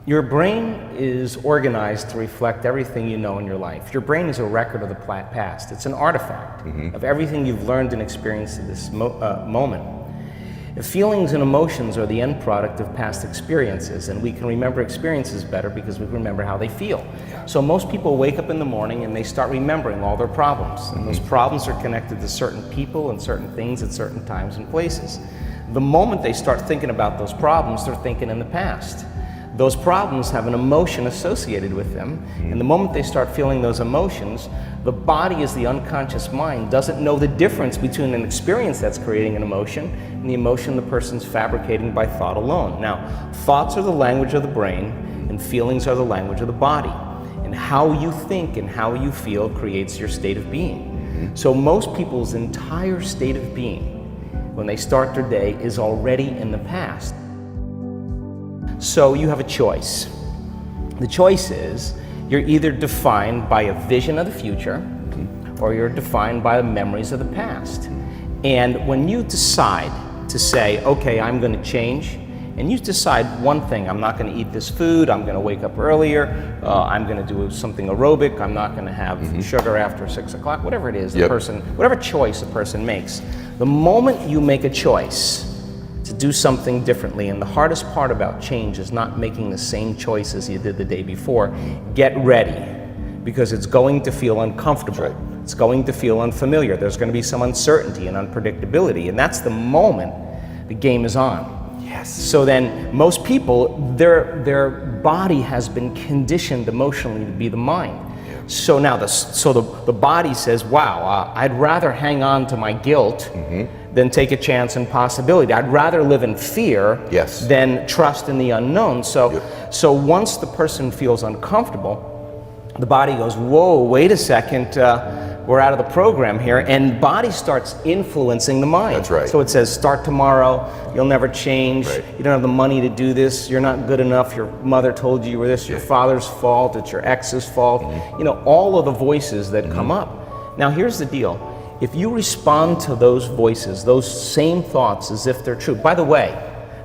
Your brain is organized to reflect everything you know in your life. Your brain is a record of the past. It's an artifact of everything you've learned and experienced at this moment. Feelings and emotions are the end product of past experiences, and we can remember experiences better because we remember how they feel. So most people wake up in the morning and they start remembering all their problems, and those problems are connected to certain people and certain things at certain times and places. The moment they start thinking about those problems, they're thinking in the past. Those problems have an emotion associated with them, and the moment they start feeling those emotions, the body, as the unconscious mind, doesn't know the difference between an experience that's creating an emotion and the emotion the person's fabricating by thought alone. Now, thoughts are the language of the brain, and feelings are the language of the body. And how you think and how you feel creates your state of being. So most people's entire state of being, when they start their day, is already in the past. So you have a choice. The choice is you're either defined by a vision of the future or you're defined by the memories of the past. And when you decide to say, okay, I'm going to change, and you decide one thing: I'm not going to eat this food, I'm going to wake up earlier, I'm going to do something aerobic, I'm not going to have sugar after 6 o'clock, whatever it is, the person, whatever choice a person makes. The moment you make a choice to do something differently, and the hardest part about change is not making the same choice as you did the day before, get ready, because it's going to feel uncomfortable. It's going to feel unfamiliar. There's going to be some uncertainty and unpredictability, and that's the moment the game is on. Yes. So then most people, their body has been conditioned emotionally to be the mind. So now the body says, wow, I'd rather hang on to my guilt than take a chance and possibility. I'd rather live in fear than trust in the unknown. So once the person feels uncomfortable, the body goes, whoa, wait a second, we're out of the program here, and body starts influencing the mind. That's right. So it says, start tomorrow, you'll never change, you don't have the money to do this, you're not good enough, your mother told you were this, your father's fault, it's your ex's fault, you know, all of the voices that come up. Now here's the deal, if you respond to those voices, those same thoughts as if they're true, by the way,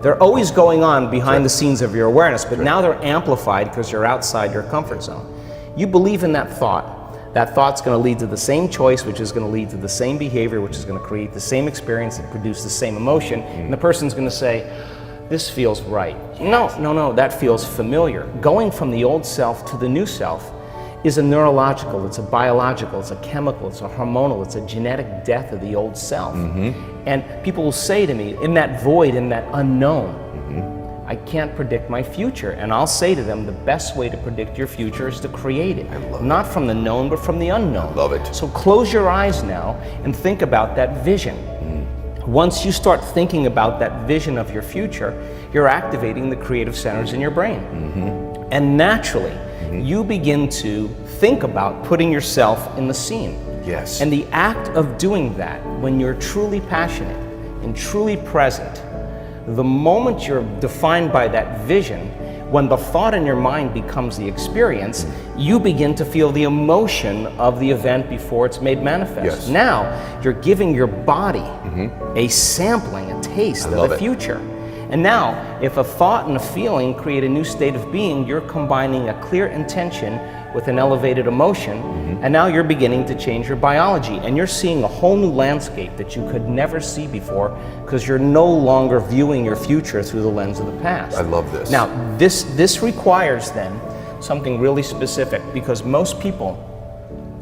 they're always going on behind the scenes of your awareness, but now they're amplified because you're outside your comfort zone. You believe in that thought's going to lead to the same choice, which is going to lead to the same behavior, which is going to create the same experience and produce the same emotion, and the person's going to say, this feels right. No, that feels familiar. Going from the old self to the new self is a neurological, it's a biological, it's a chemical, it's a hormonal, it's a genetic death of the old self. And people will say to me, in that void, in that unknown, I can't predict my future. And I'll say to them, the best way to predict your future is to create it. Not from the known, but from the unknown. I love it. So close your eyes now and think about that vision. Once you start thinking about that vision of your future, you're activating the creative centers in your brain. And naturally, you begin to think about putting yourself in the scene. Yes. And the act of doing that, when you're truly passionate and truly present, the moment you're defined by that vision, when the thought in your mind becomes the experience, you begin to feel the emotion of the event before it's made manifest. Now, you're giving your body a sampling, a taste of the future. And now, if a thought and a feeling create a new state of being, you're combining a clear intention with an elevated emotion, and now you're beginning to change your biology, and you're seeing a whole new landscape that you could never see before because you're no longer viewing your future through the lens of the past. I love this. Now, this requires then something really specific, because most people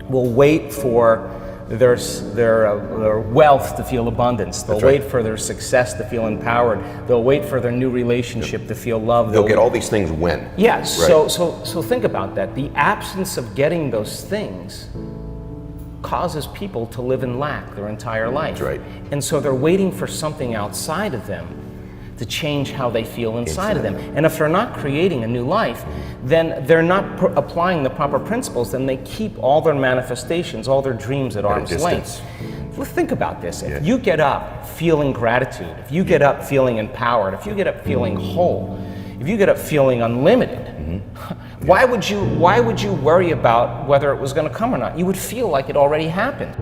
will wait for their wealth to feel abundance. They'll wait for their success to feel empowered. They'll wait for their new relationship to feel loved. They'll get all these things when. Yes. So think about that. The absence of getting those things causes people to live in lack their entire life. That's right. And so they're waiting for something outside of them to change how they feel inside of them. And if they're not creating a new life, then they're not applying the proper principles, then they keep all their manifestations, all their dreams at arm's length. Well, think about this. If you get up feeling gratitude, if you get up feeling empowered, if you get up feeling whole, if you get up feeling unlimited, why would you worry about whether it was going to come or not? You would feel like it already happened.